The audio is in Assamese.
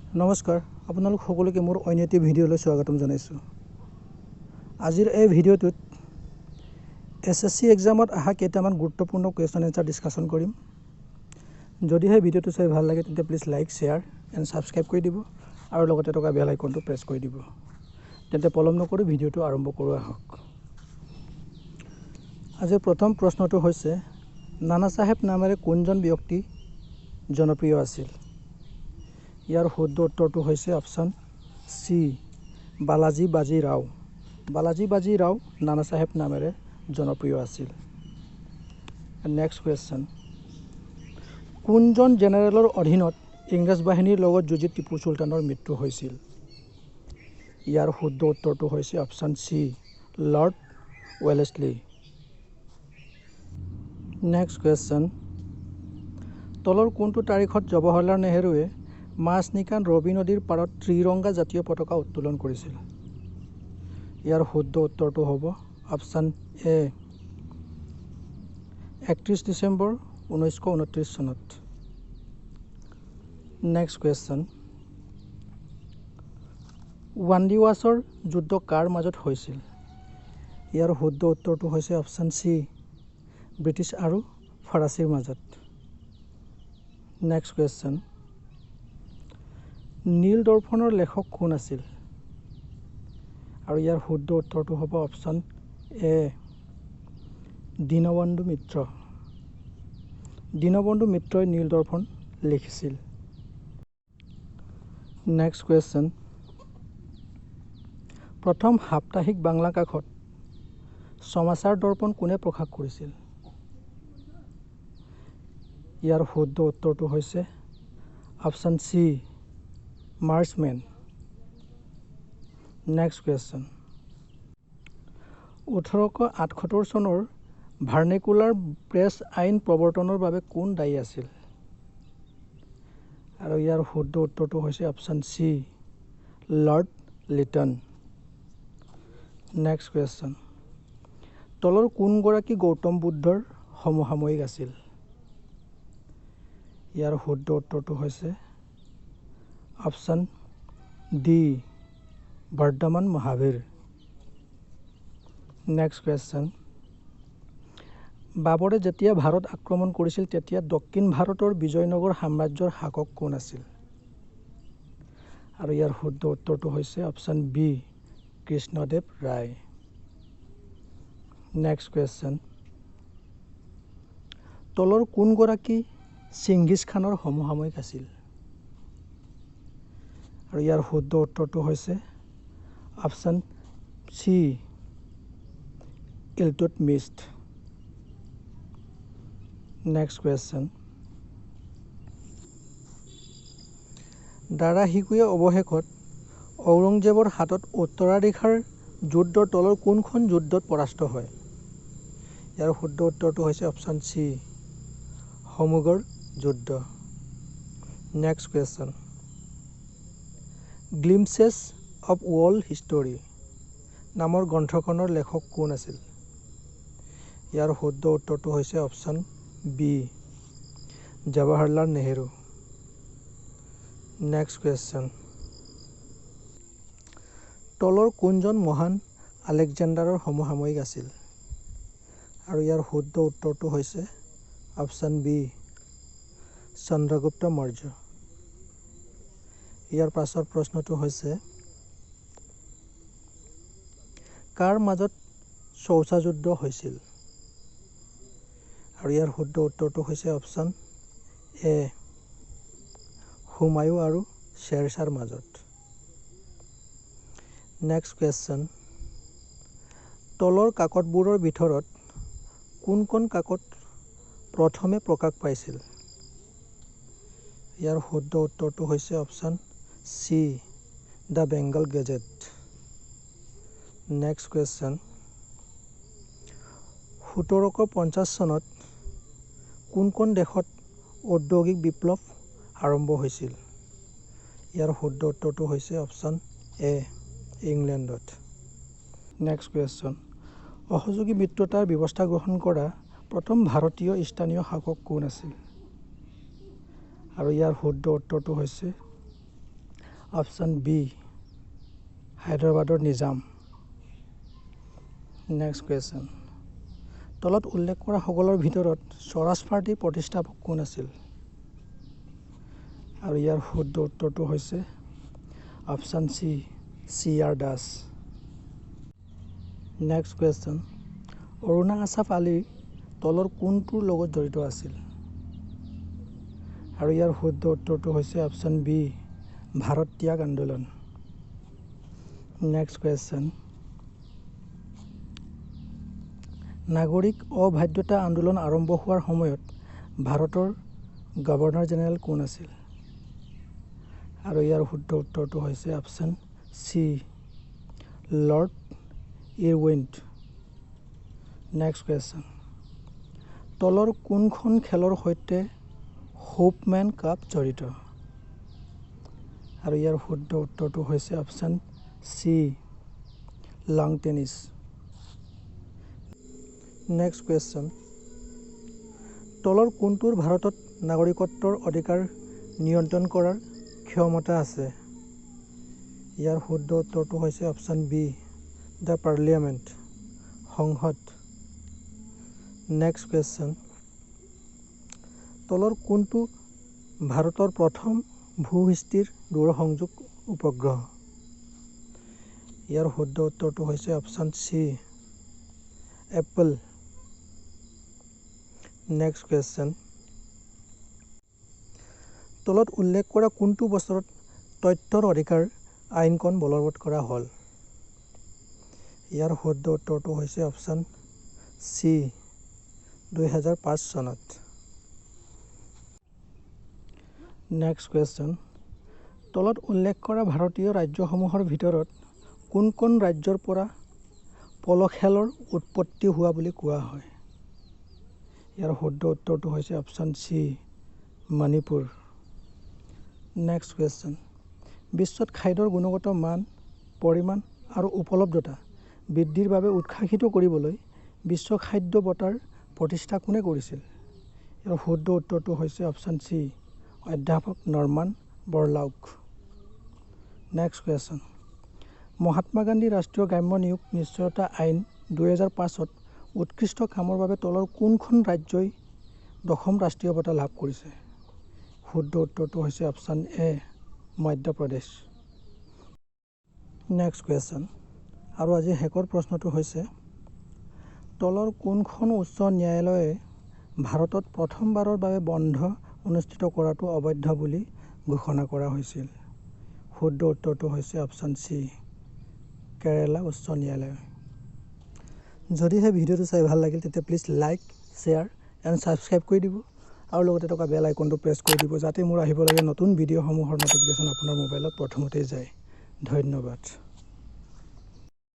নমস্কাৰ, আপোনালোক সকলোকে মোৰ অন্য এটি ভিডিঅ'লৈ স্বাগতম জনাইছোঁ। আজিৰ এই ভিডিঅ'টোত SSC এক্সামত অহা কেইটামান গুৰুত্বপূৰ্ণ কুৱেশ্যন এনচাৰ ডিছকাশ্যন কৰিম। যদিহে ভিডিঅ'টো চাই ভাল লাগে তেন্তে please like, share and subscribe কৰি দিব আৰু লগতে থকা বেল আইকনটো প্ৰেছ কৰি দিব। তেন্তে পলম নকৰি ভিডিঅ'টো আৰম্ভ কৰোঁ আহক। আজিৰ প্ৰথম প্ৰশ্নটো হৈছে, নানা চাহেব নামেৰে কোনজন ব্যক্তি জনপ্ৰিয় আছিল? ইয়াৰ শুদ্ধ উত্তৰটো হৈছে অপশ্যন চি, বালাজী বাজী ৰাও। বালাজী বাজী ৰাও নানা চাহেব নামেৰে জনপ্ৰিয় আছিল। নেক্সট কুৱেশ্যন, কোনজন জেনেৰেলৰ অধীনত ইংৰাজ বাহিনীৰ লগত যুঁজি টিপু চুলতানৰ মৃত্যু হৈছিল? ইয়াৰ শুদ্ধ উত্তৰটো হৈছে option C, lord Wellesley. Next question, তলৰ কোনটো তাৰিখত জৱাহৰলাল নেহৰুৱে মাজনিশা ৰবি নদীৰ পাৰত ত্ৰিৰংগা জাতীয় পতাকা উত্তোলন কৰিছিল? ইয়াৰ শুদ্ধ উত্তৰটো হ'ব অপশ্যন এ, 31 ডিচেম্বৰ 1929 চনত। নেক্সট কুৱেশ্যন, ৱাণ্ডিৱাছৰ যুদ্ধ কাৰ মাজত হৈছিল? ইয়াৰ শুদ্ধ উত্তৰটো হৈছে অপশ্যন চি, ব্ৰিটিছ আৰু ফৰাচীৰ মাজত। নেক্সট কুৱেশ্যন, নীল দৰ্পণৰ লেখক কোন আছিল? আৰু ইয়াৰ শুদ্ধ উত্তৰটো হ'ব অপশ্যন এ, দীনবন্ধু মিত্ৰ। দীনবন্ধু মিত্ৰই নীল দৰ্পণ লিখিছিল। নেক্সট কুৱেশ্যন, প্ৰথম সাপ্তাহিক বাংলা কাকত সমাচাৰ দৰ্পণ কোনে প্ৰকাশ কৰিছিল? ইয়াৰ শুদ্ধ উত্তৰটো হৈছে অপশ্যন চি, মাৰ্চমেন। নেক্সট কুৱেশ্যন, 1878 চনৰ ভাৰ্নেকুলাৰ প্ৰেছ আইন প্ৰৱৰ্তনৰ বাবে কোন দায়ী আছিল? আৰু ইয়াৰ শুদ্ধ উত্তৰটো হৈছে option C, lord Liton. Next question, তলৰ কোনগৰাকী গৌতম বুদ্ধৰ সমসাময়িক আছিল? ইয়াৰ শুদ্ধ উত্তৰটো হৈছে option D, Vardhaman Mahavir. Next question, বাবৰে যেতিয়া ভাৰত আক্ৰমণ কৰিছিল তেতিয়া দক্ষিণ ভাৰতৰ বিজয়নগৰ সাম্ৰাজ্যৰ শাসক কোন আছিল? আৰু ইয়াৰ শুদ্ধ উত্তৰটো হৈছে অপশ্যন বি, কৃষ্ণদেৱ ৰায়। নেক্সট কুৱেশ্যন, তলৰ কোনগৰাকী ছিংগিজ খানৰ সমসাময়িক আছিল? আৰু ইয়াৰ শুদ্ধ উত্তৰটো হৈছে option C, Iltutmish. Next question, দাৰা শিকোয়ে অৱশেষত ঔৰংজেবৰ হাতত উত্তৰাধিকাৰ যুদ্ধৰ তলৰ কোনখন যুদ্ধত পৰাস্ত হয়? ইয়াৰ শুদ্ধ উত্তৰটো হৈছে অপশ্যন চি, সমুগৰ যুদ্ধ। Next question, glimpses of world history নামৰ গ্ৰন্থখনৰ লেখক কোন আছিল? ইয়াৰ শুদ্ধ উত্তৰটো হৈছে option B, Jawaharlal Nehru. Next question, তলৰ কোনজন মহান আলেকজেণ্ডাৰৰ সমসাময়িক আছিল? আৰু ইয়াৰ শুদ্ধ উত্তৰটো হৈছে অপশ্যন বি, চন্দ্ৰগুপ্ত মৌৰ্য। ইয়াৰ পাছৰ প্ৰশ্নটো হৈছে, কাৰ মাজত চৌচা যুদ্ধ হৈছিল? আৰু ইয়াৰ শুদ্ধ উত্তৰটো হৈছে অপশ্যন এ, হুমায়ুন আৰু শ্বেৰশ্বাহৰ মাজত। নেক্সট কুৱেশ্যন, তলৰ কাকতবোৰৰ ভিতৰত কোনখন কাকত প্ৰথমে প্ৰকাশ পাইছিল? ইয়াৰ শুদ্ধ উত্তৰটো হৈছে option C, the Bengal Gazette. Next question, 1750 চনত কোনখন দেশত ঔদ্যোগিক বিপ্লৱ আৰম্ভ হৈছিল? ইয়াৰ শুদ্ধ উত্তৰটো হৈছে অপশ্যন এ, ইংলেণ্ডত। নেক্সট কুৱেশ্যন, অসহযোগী মিত্ৰতাৰ ব্যৱস্থা গ্ৰহণ কৰা প্ৰথম ভাৰতীয় স্থানীয় শাসক কোন আছিল? আৰু ইয়াৰ শুদ্ধ উত্তৰটো হৈছে অপশ্যন বি হায়দৰাবাদৰ নিজাম। নেক্সট কুৱেশ্যন, তলত উল্লেখ কৰা সকলৰ ভিতৰত স্বৰাজ পাৰ্টীৰ প্ৰতিষ্ঠাপক কোন আছিল? আৰু ইয়াৰ শুদ্ধ উত্তৰটো হৈছে option C CR Das. Next question, Aruna Asaf Ali তলৰ কোনটোৰ লগত জড়িত আছিল? আৰু ইয়াৰ শুদ্ধ উত্তৰটো হৈছে অপশ্যন বি ভাৰত ত্যাগ আন্দোলন। নেক্সট কুৱেশ্যন, নাগৰিক অবাধ্যতা আন্দোলন আৰম্ভ হোৱাৰ সময়ত ভাৰতৰ গভৰ্ণৰ জেনেৰেল কোন আছিল? আৰু ইয়াৰ শুদ্ধ উত্তৰটো হৈছে option C lord Irwin. Next question, তলৰ কোনখন খেলৰ সৈতে হোপমেন কাপ জড়িত? আৰু ইয়াৰ শুদ্ধ উত্তৰটো হৈছে অপশ্যন চি লং টেনিছ। নেক্সট কুৱেশ্যন, তলৰ কোনটোৰ ভাৰতত নাগৰিকত্বৰ অধিকাৰ নিয়ন্ত্ৰণ কৰাৰ ক্ষমতা আছে? ইয়াৰ শুদ্ধ উত্তৰটো হৈছে অপশ্যন বি দ্য পাৰ্লিয়ামেণ্ট সংসদ। নেক্সট কুৱেশ্যন, তলৰ কোনটো ভাৰতৰ প্ৰথম ভূ-স্থিৰ দূৰসংযোগ উপগ্ৰহ? ইয়াৰ শুদ্ধ উত্তৰটো হৈছে option C Apple. Next question, তলত উল্লেখ কৰা কোনটো বছৰত তথ্যৰ অধিকাৰ আইনখন বলবৎ কৰা হ'ল? ইয়াৰ শুদ্ধ উত্তৰটো হৈছে অপশ্যন চি 2005 চনত। নেক্সট কুৱেশ্যন, তলত উল্লেখ কৰা ভাৰতীয় ৰাজ্যসমূহৰ ভিতৰত কোন কোন ৰাজ্যৰ পৰা পল খেলৰ উৎপত্তি হোৱা বুলি কোৱা হয়? ইয়াৰ শুদ্ধ উত্তৰটো হৈছে option C Manipur. Next question, বিশ্বত খাদ্যৰ গুণগত মান, পৰিমাণ আৰু উপলব্ধতা বৃদ্ধিৰ বাবে উৎসাহিত কৰিবলৈ বিশ্ব খাদ্য বঁটাৰ প্ৰতিষ্ঠা কোনে কৰিছিল? ইয়াৰ শুদ্ধ উত্তৰটো হৈছে অপশ্যন চি অধ্যাপক নৰমান বৰলাউগ। নেক্সট কুৱেশ্যন, মহাত্মা গান্ধী ৰাষ্ট্ৰীয় গ্ৰাম্য নিয়োগ নিশ্চয়তা আইন 2005ত উৎকৃষ্ট কামৰ বাবে তলৰ কোনখন ৰাজ্যই 10ম ৰাষ্ট্ৰীয় বঁটা লাভ কৰিছে? শুদ্ধ উত্তৰটো হৈছে option A Madhya Pradesh. Next question, আৰু আজি শেষৰ প্ৰশ্নটো হৈছে তলৰ কোনখন উচ্চ ন্যায়ালয়ে ভাৰতত প্ৰথমবাৰৰ বাবে বন্ধ অনুষ্ঠিত কৰাটো অবৈধ বুলি ঘোষণা কৰা হৈছিল? শুদ্ধ উত্তৰটো হৈছে অপশ্যন চি কেৰালা উচ্চ ন্যায়ালয়। যদিহে ভিডিঅ'টো চাই ভাল লাগিল তেতিয়া please like, share and subscribe কৰি দিব আৰু লগতে থকা বেল আইকনটো প্ৰেছ কৰি দিব যাতে মোৰ আহিবলগীয়া নতুন ভিডিঅ'সমূহৰ ন'টিফিকেশ্যন আপোনাৰ মোবাইলত প্ৰথমতেই যায়। ধন্যবাদ।